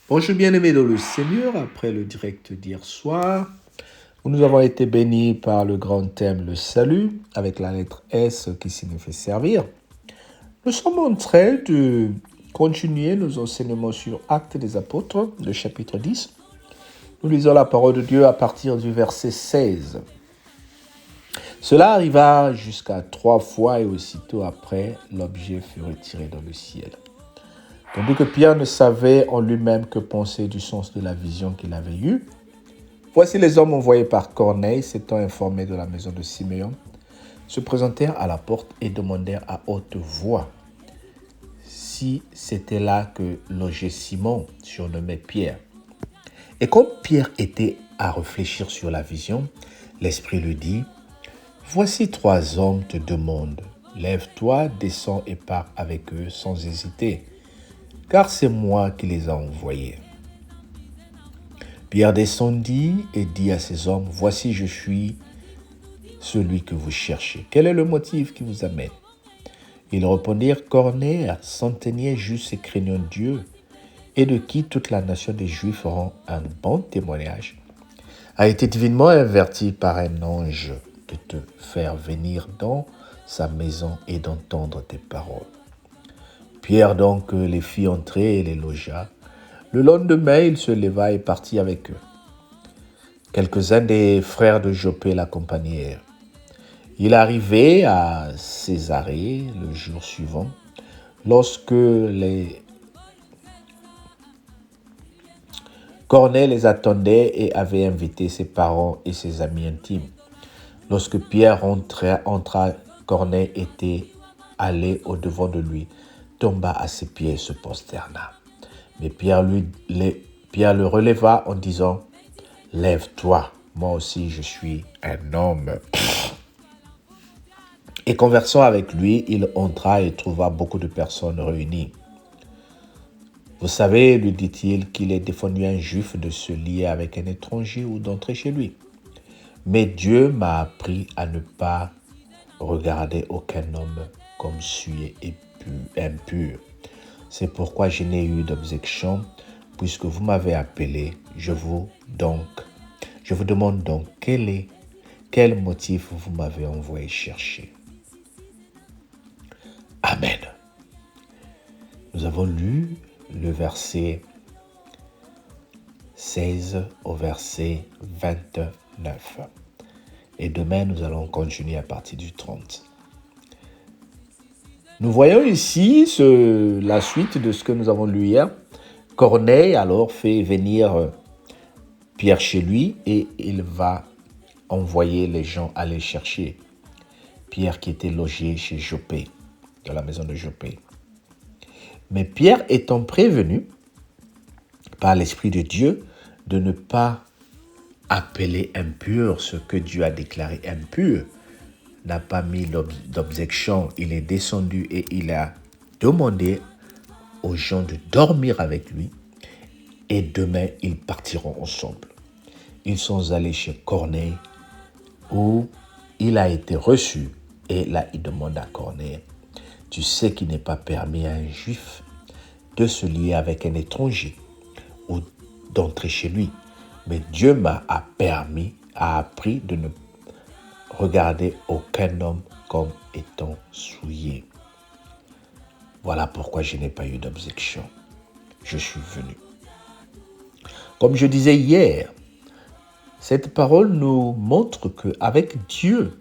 Bonjour bien-aimés dans le Seigneur, après le direct d'hier soir, où nous avons été bénis par le grand thème le salut, avec la lettre S qui signifie servir. Nous sommes en train de continuer nos enseignements sur Actes des Apôtres, le chapitre 10. Nous lisons la parole de Dieu à partir du verset 16. Cela arriva jusqu'à 3 fois et aussitôt après, l'objet fut retiré dans le ciel. Tandis que Pierre ne savait en lui-même que penser du sens de la vision qu'il avait eue, voici les hommes envoyés par Corneille, s'étant informés de la maison de Siméon, se présentèrent à la porte et demandèrent à haute voix si c'était là que logeait Simon, surnommé Pierre. Et comme Pierre était à réfléchir sur la vision, l'Esprit lui dit, « Voici 3 hommes te demandent, lève-toi, descends et pars avec eux sans hésiter. Car c'est moi qui les ai envoyés. » Pierre descendit et dit à ces hommes, « Voici, je suis celui que vous cherchez. Quel est le motif qui vous amène ?» Ils répondirent, « Corneille, centenier juste et craignant Dieu, et de qui toute la nation des Juifs rend un bon témoignage, a été divinement averti par un ange de te faire venir dans sa maison et d'entendre tes paroles. » Pierre donc les fit entrer et les logea. Le lendemain, il se leva et partit avec eux. Quelques-uns des frères de Joppé l'accompagnèrent. Il arrivait à Césarée le jour suivant, lorsque Corneille les attendait et avait invité ses parents et ses amis intimes. Lorsque Pierre entra, Corneille était allé au-devant de lui, tomba à ses pieds et se prosterna. Mais Pierre le releva en disant, « Lève-toi, moi aussi je suis un homme. » Et conversant avec lui, il entra et trouva beaucoup de personnes réunies. « Vous savez, lui dit-il, qu'il est défendu à un juif de se lier avec un étranger ou d'entrer chez lui. Mais Dieu m'a appris à ne pas regarder aucun homme comme souillé et impur. C'est pourquoi je n'ai eu d'objection, puisque vous m'avez appelé. Je vous demande donc quel motif vous m'avez envoyé chercher. » Amen. Nous avons lu le verset 16 au verset 29. Et demain, nous allons continuer à partir du 30. Nous voyons ici la suite de ce que nous avons lu hier. Corneille alors fait venir Pierre chez lui et il va envoyer les gens aller chercher Pierre qui était logé chez Joppé, dans la maison de Joppé. Mais Pierre étant prévenu par l'Esprit de Dieu de ne pas appeler impur ce que Dieu a déclaré impur, n'a pas mis d'objection. Il est descendu et il a demandé aux gens de dormir avec lui et demain ils partiront ensemble. Ils sont allés chez Corneille où il a été reçu et là il demande à Corneille, « Tu sais qu'il n'est pas permis à un juif de se lier avec un étranger ou d'entrer chez lui, mais Dieu m'a appris de ne regarder aucun homme comme étant souillé. Voilà pourquoi je n'ai pas eu d'objection. Je suis venu. » Comme je disais hier, cette parole nous montre qu'avec Dieu,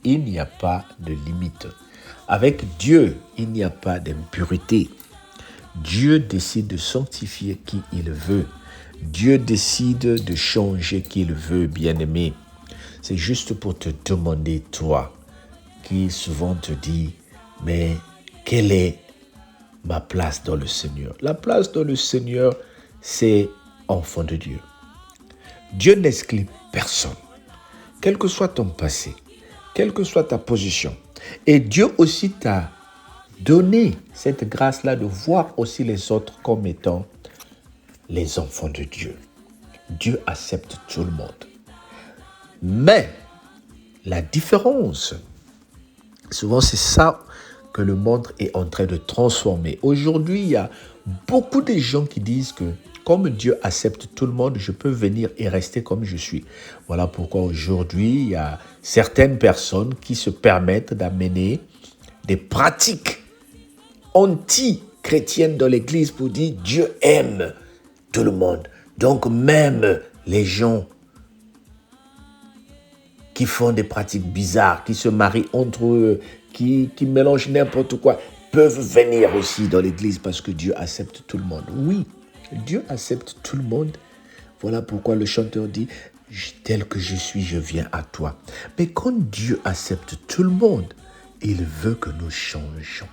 il n'y a pas de limite. Avec Dieu, il n'y a pas d'impureté. Dieu décide de sanctifier qui il veut. Dieu décide de changer qui il veut, bien-aimé. C'est juste pour te demander, toi, qui souvent te dis, mais quelle est ma place dans le Seigneur? La place dans le Seigneur, c'est enfant de Dieu. Dieu n'exclut personne, quel que soit ton passé, quelle que soit ta position. Et Dieu aussi t'a donné cette grâce-là de voir aussi les autres comme étant les enfants de Dieu. Dieu accepte tout le monde. Mais la différence, souvent c'est ça que le monde est en train de transformer. Aujourd'hui, il y a beaucoup de gens qui disent que comme Dieu accepte tout le monde, je peux venir et rester comme je suis. Voilà pourquoi aujourd'hui, il y a certaines personnes qui se permettent d'amener des pratiques anti-chrétiennes dans l'Église pour dire Dieu aime tout le monde. Donc même les gens qui font des pratiques bizarres, qui se marient entre eux, qui mélangent n'importe quoi, peuvent venir aussi dans l'Église parce que Dieu accepte tout le monde. Oui, Dieu accepte tout le monde. Voilà pourquoi le chanteur dit « Tel que je suis, je viens à toi ». Mais quand Dieu accepte tout le monde, il veut que nous changeons.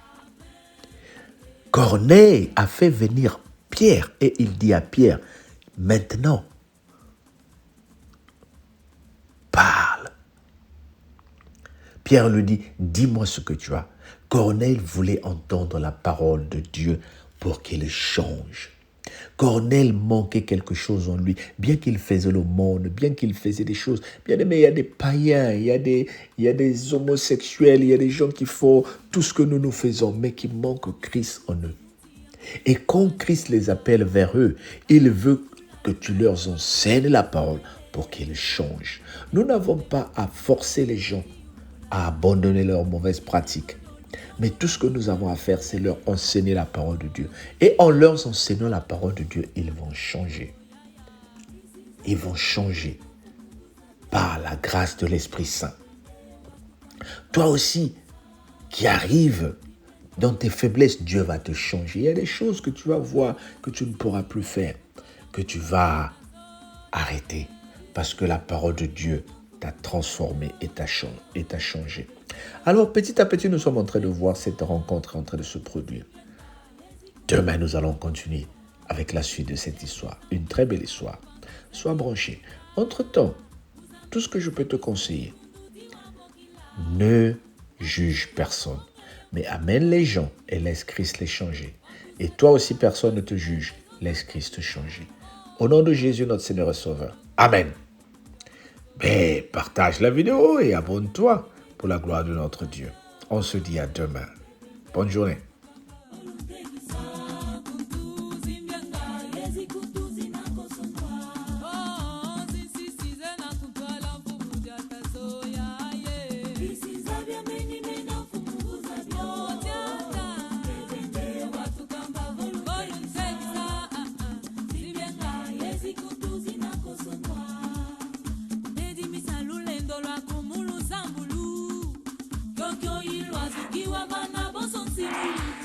Corneille a fait venir Pierre et il dit à Pierre « Maintenant, parle ». Pierre lui dit « Dis-moi ce que tu as ». Corneille voulait entendre la parole de Dieu pour qu'il change. Corneille manquait quelque chose en lui, bien qu'il faisait le monde, bien qu'il faisait des choses. Bien aimé, il y a des païens, il y a des homosexuels, il y a des gens qui font tout ce que nous faisons, mais qui manquent Christ en eux. Et quand Christ les appelle vers eux, il veut que tu leur enseignes la parole pour qu'ils changent. Nous n'avons pas à forcer les gens à abandonner leurs mauvaises pratiques. Mais tout ce que nous avons à faire, c'est leur enseigner la parole de Dieu. Et en leur enseignant la parole de Dieu, ils vont changer. Ils vont changer par la grâce de l'Esprit Saint. Toi aussi, qui arrives dans tes faiblesses, Dieu va te changer. Il y a des choses que tu vas voir que tu ne pourras plus faire, que tu vas arrêter, parce que la parole de Dieu t'a transformé et t'a changé. Alors, petit à petit, nous sommes en train de voir cette rencontre en train de se produire. Demain, nous allons continuer avec la suite de cette histoire. Une très belle histoire. Sois branché. Entre-temps, tout ce que je peux te conseiller, ne juge personne, mais amène les gens et laisse Christ les changer. Et toi aussi, personne ne te juge, laisse Christ te changer. Au nom de Jésus, notre Seigneur et Sauveur. Amen. Mais partage la vidéo et abonne-toi pour la gloire de notre Dieu. On se dit à demain. Bonne journée. Ilwazukiwa bana boso nsimu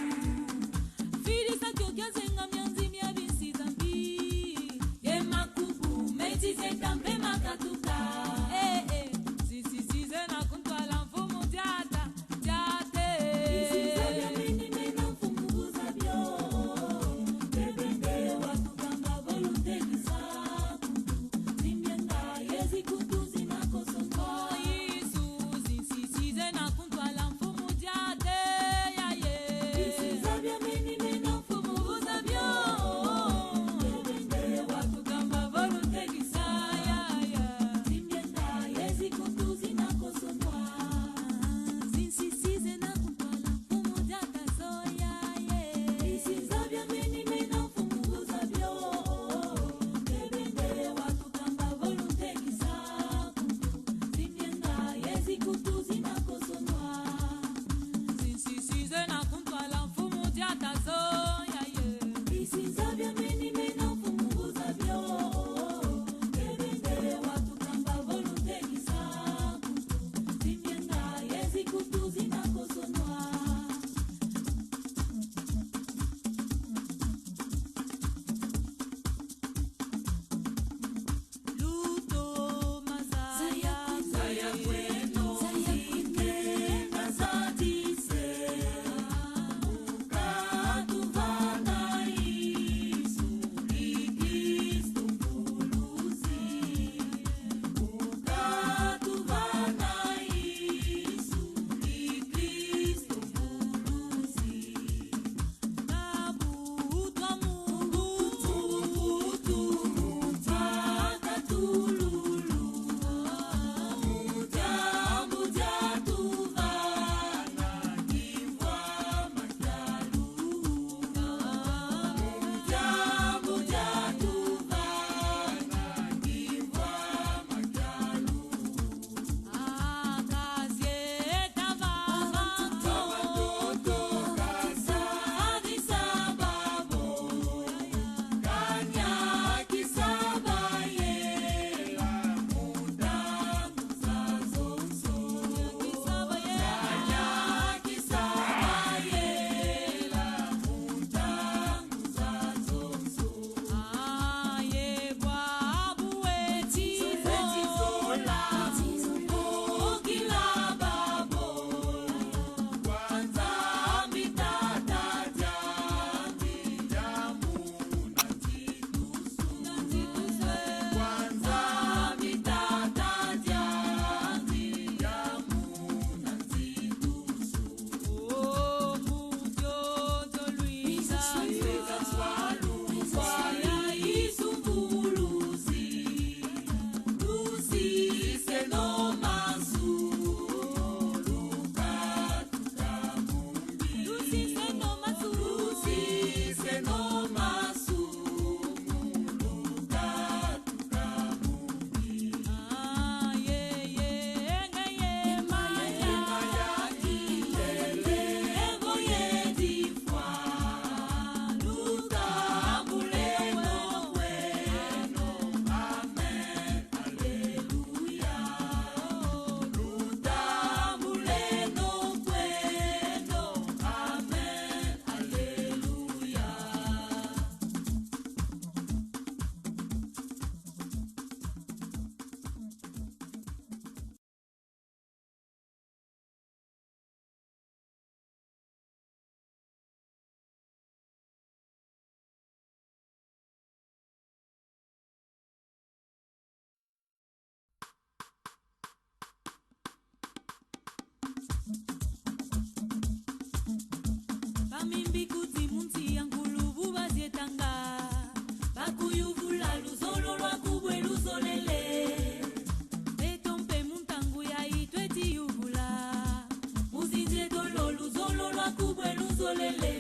solele